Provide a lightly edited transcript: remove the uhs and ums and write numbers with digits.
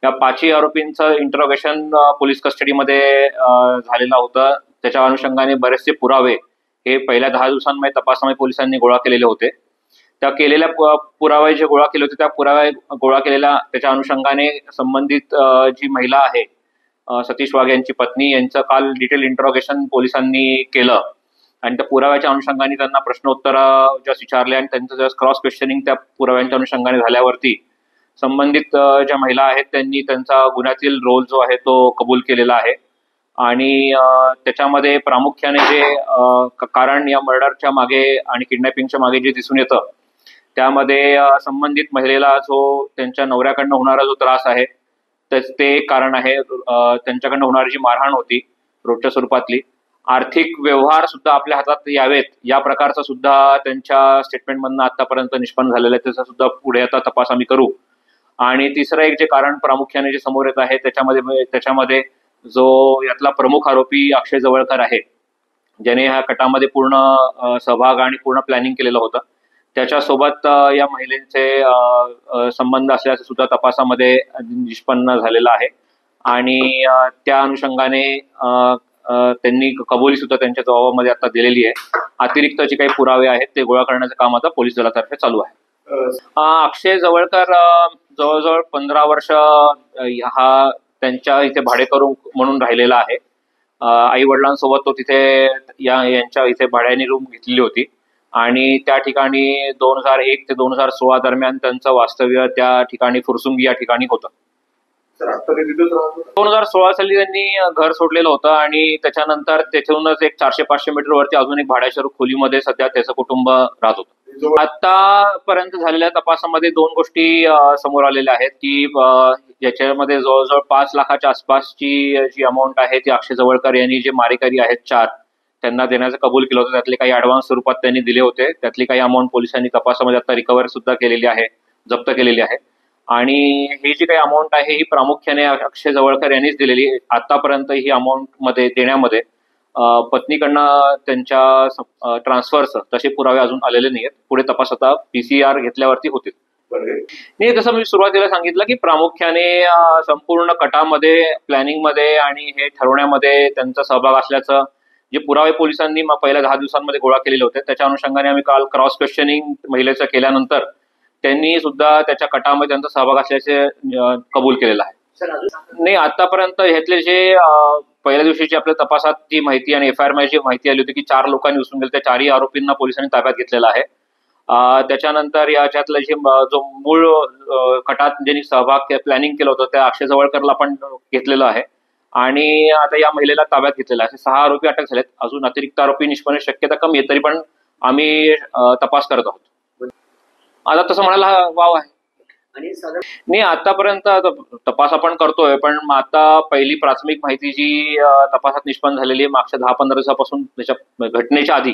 या 5ही आरोपींचं interrogation police कस्टडीमध्ये झालेलं होतं. त्याच्या अनुषंगाने बरेचसे पुरावे हे पहिल्या 10 दिवसांमध्ये तपासामध्ये पोलिसांनी गोळा केलेले होते. त्या केलेल्या पुरावे जे गोळा केले होते त्या पुरावे गोळा केलेल्या त्याच्या अनुषंगाने संबंधित जी महिला आहे सतीश वाघ यांची पत्नी यांचं काल डिटेल इंटरोगेशन पोलिसांनी केलं आणि त्या पुराव्याच्या अनुषंगाने त्यांना प्रश्नोत्तर विचारले आणि त्यांचं क्रॉस क्वेश्चनिंग त्या पुराव्यांच्या अनुषंगाने झाल्यावरती संबंधित ज्या महिला आहेत त्यांनी त्यांचा गुन्ह्यातील रोल जो आहे तो कबूल केलेला आहे आणि त्याच्यामध्ये प्रामुख्याने जे कारण या मर्डरच्या मागे आणि किडनॅपिंगच्या मागे जे दिसून येतं त्यामध्ये संबंधित महिलेला जो त्यांच्या नवऱ्याकडनं होणारा जो त्रास आहे ते एक कारण आहे. त्यांच्याकडनं होणारी जी मारहाण होती रोजच्या स्वरूपातली, आर्थिक व्यवहार सुद्धा आपल्या हातात यावेत या प्रकारचा सुद्धा त्यांच्या स्टेटमेंटमधनं आतापर्यंत निष्पन्न झालेलं आहे. त्याचा सुद्धा पुढे आता तपास आम्ही करू. आणि तिसरं एक जे कारण प्रामुख्याने जे समोर येत आहे त्याच्यामध्ये जो यातला प्रमुख आरोपी अक्षय जवळकर आहे ज्याने ह्या कटामध्ये पूर्ण सहभाग आणि पूर्ण प्लॅनिंग केलेलं होतं, त्याच्यासोबत या महिलेचे संबंध असल्याचं सुद्धा तपासामध्ये निष्पन्न झालेलं आहे आणि त्या अनुषंगाने त्यांनी कबुली सुद्धा त्यांच्या जबाबामध्ये आता दिलेली आहे. अतिरिक्त जे काही पुरावे आहेत ते गोळा करण्याचं काम आता पोलीस दलातर्फे चालू आहे. अक्षय जवळकर जवळजवळ 15 वर्ष हा त्यांच्या इथे भाडेकरू म्हणून राहिलेला आहे. आई वडिलांसोबत तो तिथे यांच्या इथे भाड्याने रूम घेतलेली होती आणि त्या ठिकाणी 2001 ते 2016 दरम्यान त्यांचं वास्तव्य त्या ठिकाणी फुरसुंगी या ठिकाणी होतं. 2016 साली त्यांनी घर सोडलेलं होतं आणि त्याच्यानंतर त्याच्याहूनच एक 400-500 मीटर वरती अजून एक भाड्याच्या खोलीमध्ये सध्या त्याचं कुटुंब राहत होतं. आतापर्यंत झालेल्या तपासामध्ये 2 गोष्टी समोर आलेल्या आहेत की याच्यामध्ये जवळजवळ 5 लाखाच्या आसपासची जी अमाऊंट आहे ती अक्षय जवळकर यांनी जे मारेकरी आहेत 4 त्यांना देण्याचं कबूल केलं होतं. त्यातले काही ऍडव्हान्स स्वरूपात त्यांनी दिले होते. त्यातली काही अमाऊंट पोलिसांनी तपासामध्ये आता रिकव्हर सुद्धा केलेली आहे, जप्त केलेली आहे आणि ही जी काही अमाऊंट आहे ही प्रामुख्याने अक्षय जवळकर यांनीच दिलेली. आतापर्यंत ही अमाऊंट मध्ये देण्यामध्ये पत्नीकडनं त्यांच्या ट्रान्सफरचं तसे पुरावे अजून आलेले नाहीत. पुढे तपास आता PCR घेतल्यावरती होतील. नाही, जसं मी सुरुवातीला सांगितलं की प्रामुख्याने संपूर्ण कटामध्ये प्लॅनिंगमध्ये आणि हे ठरवण्यामध्ये त्यांचा सहभाग असल्याचं जे पुरावे पोलिसांनी पहिल्या 10 दिवसांमध्ये गोळा केलेले होते त्याच्या अनुषंगाने आम्ही काल क्रॉस क्वेश्चनिंग महिलेचं केल्यानंतर त्यांनी सुद्धा त्याच्या कटामध्ये त्यांचा सहभाग असल्याचे कबूल केलेला आहे. नाही, आतापर्यंत ह्यातले जे पहिल्या दिवशीची आपल्या तपासात जी माहिती आणि FIR जी माहिती आली होती की 4 लोकांनी उचलून गेले, त्या 4ही आरोपींना पोलिसांनी ताब्यात घेतलेला आहे. त्याच्यानंतर याच्यातलं जे जो मूळ कटात ज्यांनी सहभाग प्लॅनिंग केलं होतं त्या अक्षय जवळकरला पण घेतलेलं आहे आणि आता या महिलेला ताब्यात घेतलेला आहे. 6 आरोपी अटक झालेत. अजून अतिरिक्त आरोपी निष्पन्नाची शक्यता कमी आहे, तरी पण आम्ही तपास करत आहोत. आता तसं म्हणायला वाव आहे नाही, आतापर्यंत तपास आपण करतोय पण आता पहिली प्राथमिक माहिती जी तपासात निष्पन्न झालेली आहे मागच्या 10-15 दिवसापासून त्याच्या घटनेच्या आधी